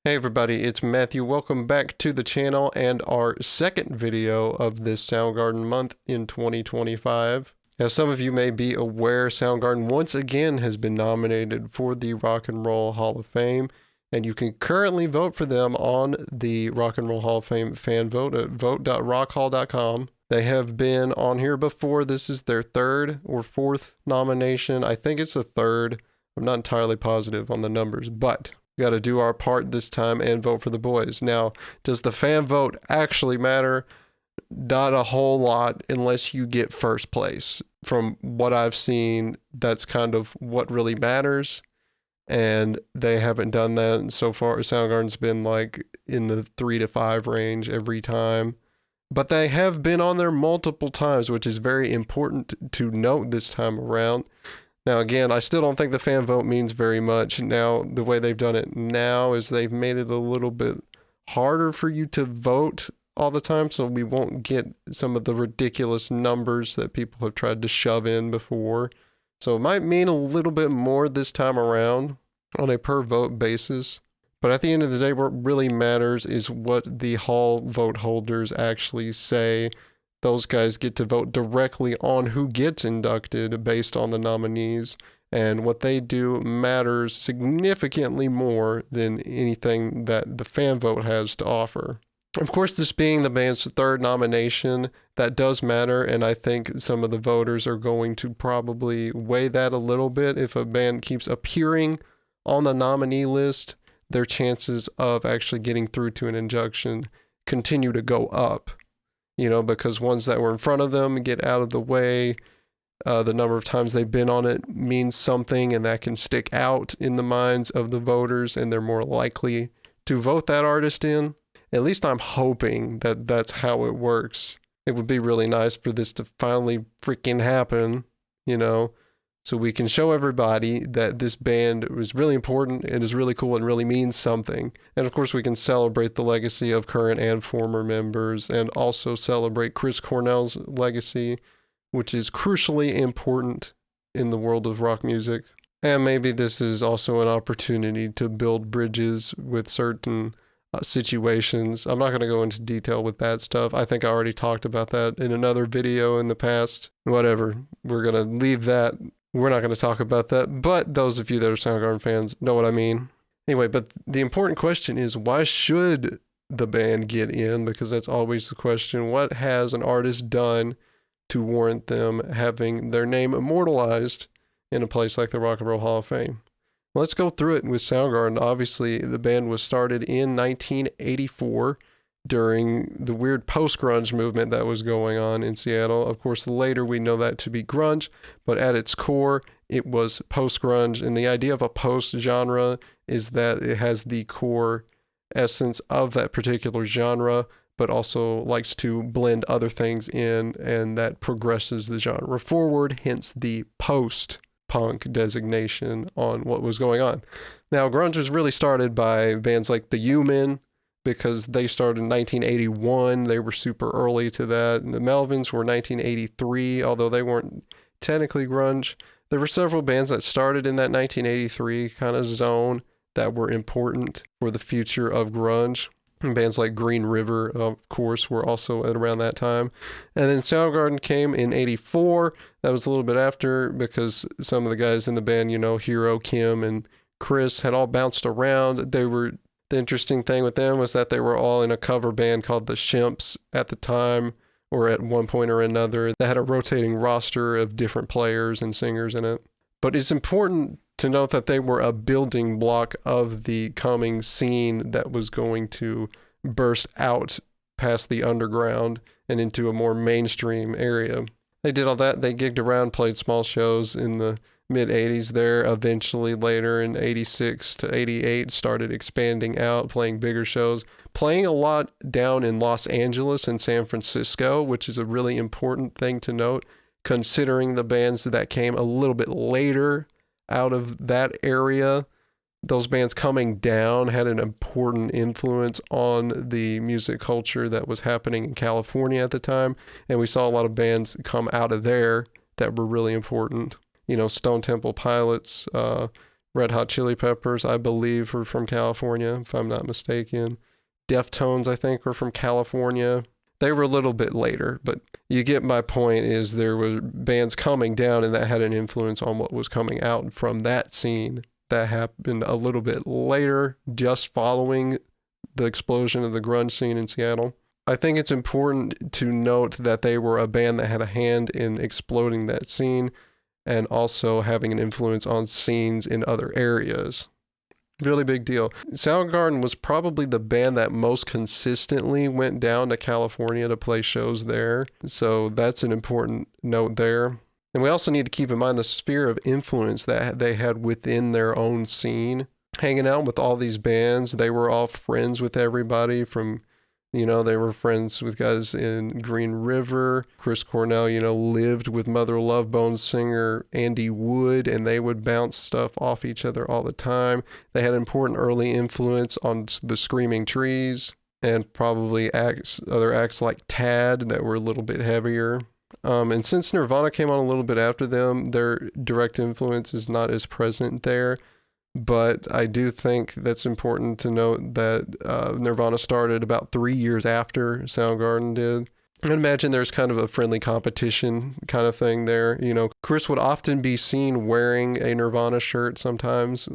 Hey everybody, it's Matthew. Welcome back to the channel and our second video of this Soundgarden month in 2025. As some of you may be aware, Soundgarden once again has been nominated for the Rock and Roll Hall of Fame, and you can currently vote for them on the Rock and Roll Hall of Fame fan vote at vote.rockhall.com. They have been on here before. This is their third or fourth nomination. I think it's the third. I'm not entirely positive on the numbers, but we got to do our part this time and vote for the boys. Now, does the fan vote actually matter? Not a whole lot unless you get first place. From what I've seen, that's kind of what really matters. And they haven't done that so far. Soundgarden's been like in the 3 to 5 range every time. But they have been on there multiple times, which is very important to note this time around. Now, again, I still don't think the fan vote means very much. Now, the way they've done it now is they've made it a little bit harder for you to vote all the time, so we won't get some of the ridiculous numbers that people have tried to shove in before. So it might mean a little bit more this time around on a per vote basis. But at the end of the day, what really matters is what the Hall vote holders actually say. Those guys get to vote directly on who gets inducted based on the nominees, and what they do matters significantly more than anything that the fan vote has to offer. Of course, this being the band's third nomination, that does matter, and I think some of the voters are going to probably weigh that a little bit. If a band keeps appearing on the nominee list, their chances of actually getting through to an induction continue to go up. You know, because ones that were in front of them get out of the way. The number of times they've been on it means something, and that can stick out in the minds of the voters, and they're more likely to vote that artist in. At least I'm hoping that that's how it works. It would be really nice for this to finally freaking happen, you know, so we can show everybody that this band was really important and is really cool and really means something. And of course, we can celebrate the legacy of current and former members, and also celebrate Chris Cornell's legacy, which is crucially important in the world of rock music. And maybe this is also an opportunity to build bridges with certain situations. I'm not going to go into detail with that stuff. I think I already talked about that in another video in the past. Whatever. We're going to leave that. We're not going to talk about that, but those of you that are Soundgarden fans know what I mean. Anyway, but the important question is, why should the band get in? Because that's always the question. What has an artist done to warrant them having their name immortalized in a place like the Rock and Roll Hall of Fame? Let's go through it with Soundgarden. Obviously, the band was started in 1984 during the weird post-grunge movement that was going on in Seattle. Of course, later we know that to be grunge, but at its core, it was post-grunge. And the idea of a post-genre is that it has the core essence of that particular genre, but also likes to blend other things in, and that progresses the genre forward, hence the post-punk designation on what was going on. Now, grunge was really started by bands like the U-Men, because they started in 1981. They were super early to that. And the Melvins were 1983, although they weren't technically grunge. There were several bands that started in that 1983 kind of zone that were important for the future of grunge. And bands like Green River, of course, were also at around that time. And then Soundgarden came in 84. That was a little bit after, because some of the guys in the band, you know, Hero, Kim, and Chris had all bounced around. The interesting thing with them was that they were all in a cover band called the Shimps at the time, or at one point or another, that had a rotating roster of different players and singers in it. But it's important to note that they were a building block of the coming scene that was going to burst out past the underground and into a more mainstream area. They did all that. They gigged around, played small shows in the mid-80s there. Eventually later in 86 to 88 started expanding out, playing bigger shows, playing a lot down in Los Angeles and San Francisco, which is a really important thing to note, considering the bands that came a little bit later out of that area. Those bands coming down had an important influence on the music culture that was happening in California at the time, and we saw a lot of bands come out of there that were really important. You know, Stone Temple Pilots, Red Hot Chili Peppers, I believe, are from California, if I'm not mistaken. Deftones, I think, are from California. They were a little bit later, but you get my point. Is there were bands coming down, and that had an influence on what was coming out from that scene. That happened a little bit later, just following the explosion of the grunge scene in Seattle. I think it's important to note that they were a band that had a hand in exploding that scene and also having an influence on scenes in other areas. Really big deal. Soundgarden was probably the band that most consistently went down to California to play shows there. So that's an important note there. And we also need to keep in mind the sphere of influence that they had within their own scene. Hanging out with all these bands, they were all friends with everybody from, they were friends with guys in Green River. Chris Cornell, lived with Mother Love Bone singer Andy Wood, and they would bounce stuff off each other all the time. They had important early influence on the Screaming Trees and probably other acts like Tad that were a little bit heavier. And since Nirvana came on a little bit after them, their direct influence is not as present there. But I do think that's important to note that Nirvana started about 3 years after Soundgarden did. I imagine there's kind of a friendly competition kind of thing there. Chris would often be seen wearing a Nirvana shirt sometimes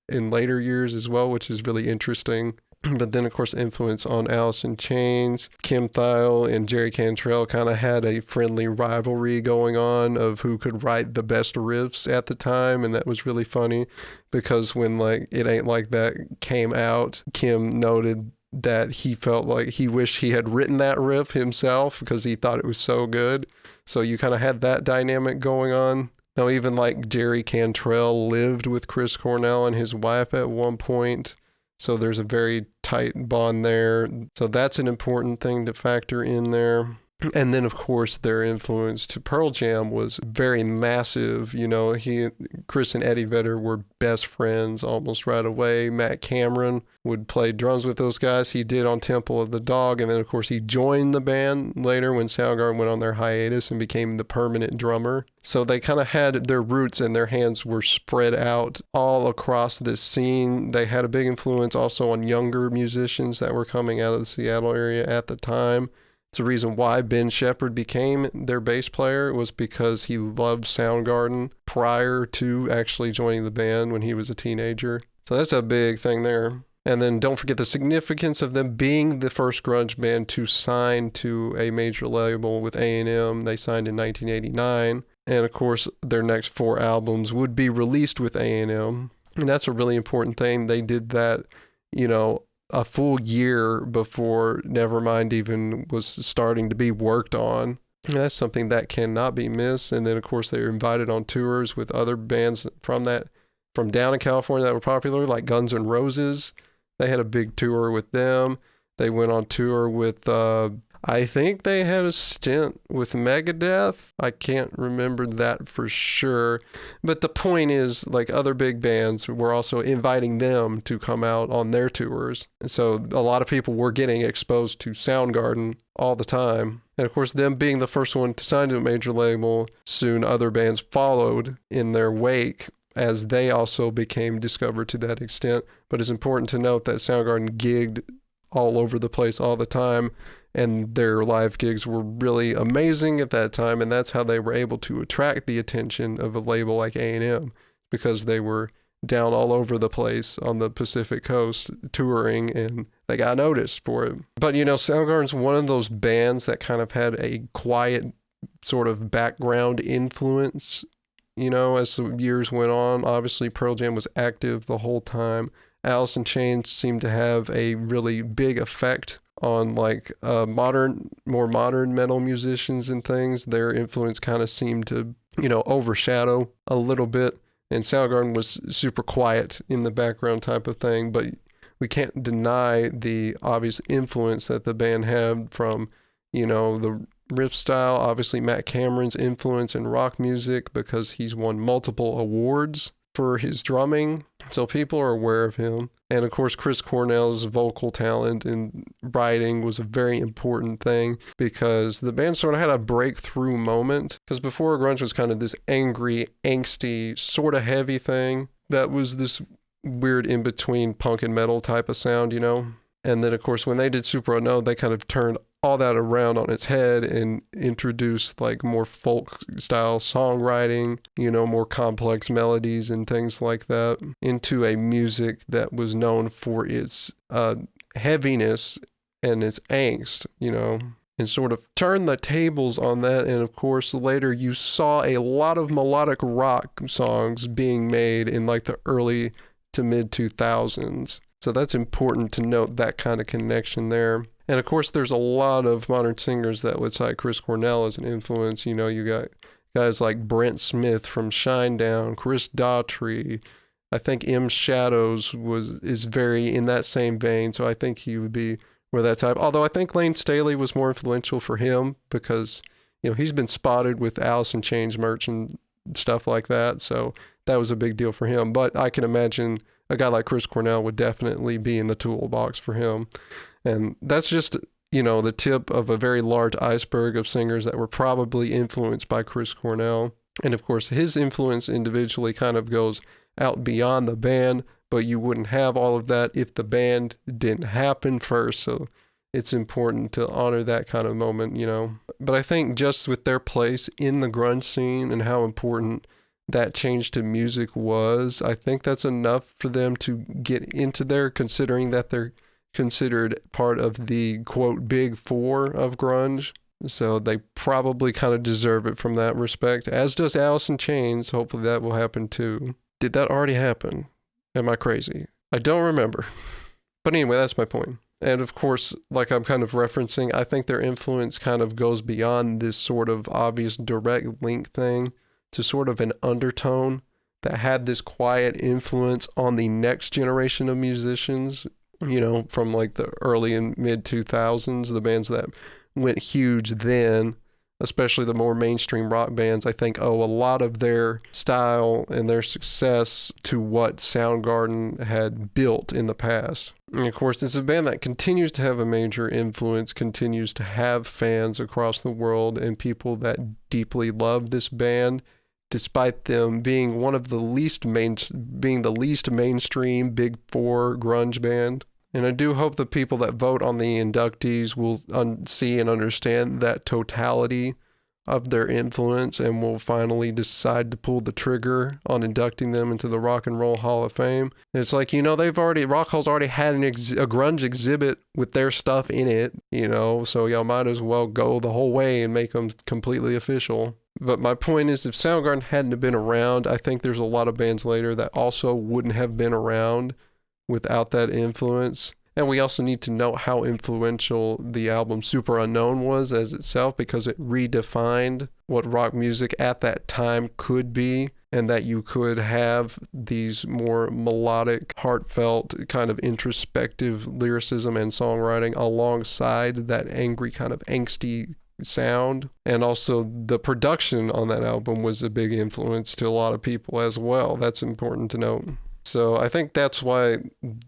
in later years as well, which is really interesting. But then, of course, influence on Alice in Chains. Kim Thayil and Jerry Cantrell kind of had a friendly rivalry going on of who could write the best riffs at the time, and that was really funny because when It Ain't Like That came out, Kim noted that he felt like he wished he had written that riff himself because he thought it was so good. So you kind of had that dynamic going on. Now, even Jerry Cantrell lived with Chris Cornell and his wife at one point. So there's a very tight bond there. So that's an important thing to factor in there. And then, of course, their influence to Pearl Jam was very massive. Chris and Eddie Vedder were best friends almost right away. Matt Cameron would play drums with those guys. He did on Temple of the Dog. And then, of course, he joined the band later when Soundgarden went on their hiatus and became the permanent drummer. So they kind of had their roots and their hands were spread out all across this scene. They had a big influence also on younger musicians that were coming out of the Seattle area at the time. It's the reason why Ben Shepherd became their bass player was because he loved Soundgarden prior to actually joining the band when he was a teenager. So that's a big thing there. And then don't forget the significance of them being the first grunge band to sign to a major label with A&M. They signed in 1989. And of course, their next 4 albums would be released with A&M. And that's a really important thing. They did that, a full year before Nevermind even was starting to be worked on. And that's something that cannot be missed. And then, of course, they were invited on tours with other bands from down in California that were popular, like Guns N' Roses. They had a big tour with them. They went on tour with, I think they had a stint with Megadeth. I can't remember that for sure. But the point is, other big bands were also inviting them to come out on their tours. And so a lot of people were getting exposed to Soundgarden all the time. And of course, them being the first one to sign to a major label, soon other bands followed in their wake as they also became discovered to that extent. But it's important to note that Soundgarden gigged all over the place all the time, and their live gigs were really amazing at that time, and that's how they were able to attract the attention of a label like A&M, because they were down all over the place on the Pacific Coast touring, and they got noticed for it. But Soundgarden's one of those bands that kind of had a quiet sort of background influence, as the years went on. Obviously, Pearl Jam was active the whole time. Alice in Chains seemed to have a really big effect on more modern metal musicians and things. Their influence kind of seemed to, overshadow a little bit. And Soundgarden was super quiet in the background type of thing, but we can't deny the obvious influence that the band had from, the riff style. Obviously, Matt Cameron's influence in rock music because he's won multiple awards for his drumming. So people are aware of him. And of course, Chris Cornell's vocal talent and writing was a very important thing because the band sort of had a breakthrough moment. Because before, grunge was kind of this angry, angsty, sort of heavy thing. that was this weird in-between punk and metal type of sound, you know? And then, of course, when they did Super Unknown, they kind of turned all that around on its head and introduced like more folk style songwriting, you know, more complex melodies and things like that into a music that was known for its heaviness and its angst, you know, and sort of turned the tables on that. And of course, later you saw a lot of melodic rock songs being made in like the early to mid 2000s. So that's important to note, that kind of connection there. And of course, there's a lot of modern singers that would cite Chris Cornell as an influence. You know, you got guys like Brent Smith from Shinedown, Chris Daughtry. I think M. Shadows is very in that same vein, so I think he would be with that type. Although I think Lane Staley was more influential for him because, you know, he's been spotted with Alice in Chains merch and stuff like that, so that was a big deal for him. But I can imagine a guy like Chris Cornell would definitely be in the toolbox for him. And that's just, you know, the tip of a very large iceberg of singers that were probably influenced by Chris Cornell. And of course, his influence individually kind of goes out beyond the band, but you wouldn't have all of that if the band didn't happen first. So it's important to honor that kind of moment, you know. But I think just with their place in the grunge scene and how important that change to music was, I think that's enough for them to get into there, considering that they're considered part of the quote big four of grunge. So they probably kind of deserve it from that respect, as does Alice in Chains. Hopefully that will happen too. Did that already happen? Am I crazy? I don't remember. But anyway, that's my point. And of course, like I'm kind of referencing, I think their influence kind of goes beyond this sort of obvious direct link thing to sort of an undertone that had this quiet influence on the next generation of musicians, you know, from like the early and mid 2000s, the bands that went huge then, especially the more mainstream rock bands, I think owe a lot of their style and their success to what Soundgarden had built in the past. And of course, it's a band that continues to have a major influence, continues to have fans across the world and people that deeply love this band, despite them being one of the least mainstream big four grunge band. And I do hope the people that vote on the inductees will see and understand that totality of their influence and will finally decide to pull the trigger on inducting them into the Rock and Roll Hall of Fame. And it's like, you know, Rock Hall's already had a grunge exhibit with their stuff in it, you know, so y'all might as well go the whole way and make them completely official. But my point is, if Soundgarden hadn't have been around, I think there's a lot of bands later that also wouldn't have been around without that influence. And we also need to note how influential the album Super Unknown was as itself, because it redefined what rock music at that time could be, and that you could have these more melodic, heartfelt, kind of introspective lyricism and songwriting alongside that angry, kind of angsty sound. And also the production on that album was a big influence to a lot of people as well. That's important to note. So I think that's why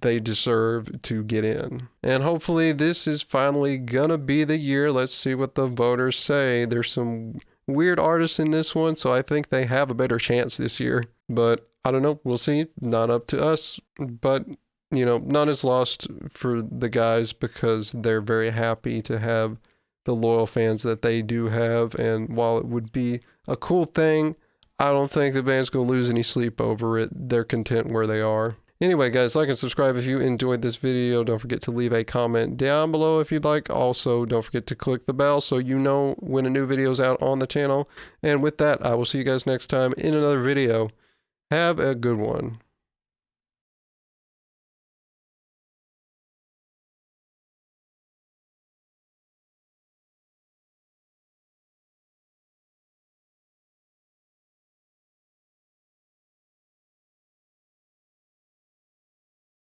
they deserve to get in. And hopefully this is finally gonna be the year. Let's see what the voters say. There's some weird artists in this one, so I think they have a better chance this year. But I don't know, we'll see. Not up to us. But, you know, none is lost for the guys because they're very happy to have the loyal fans that they do have. And while it would be a cool thing, I don't think the band's going to lose any sleep over it. They're content where they are. Anyway, guys, like and subscribe if you enjoyed this video. Don't forget to leave a comment down below if you'd like. Also, don't forget to click the bell so you know when a new video is out on the channel. And with that, I will see you guys next time in another video. Have a good one.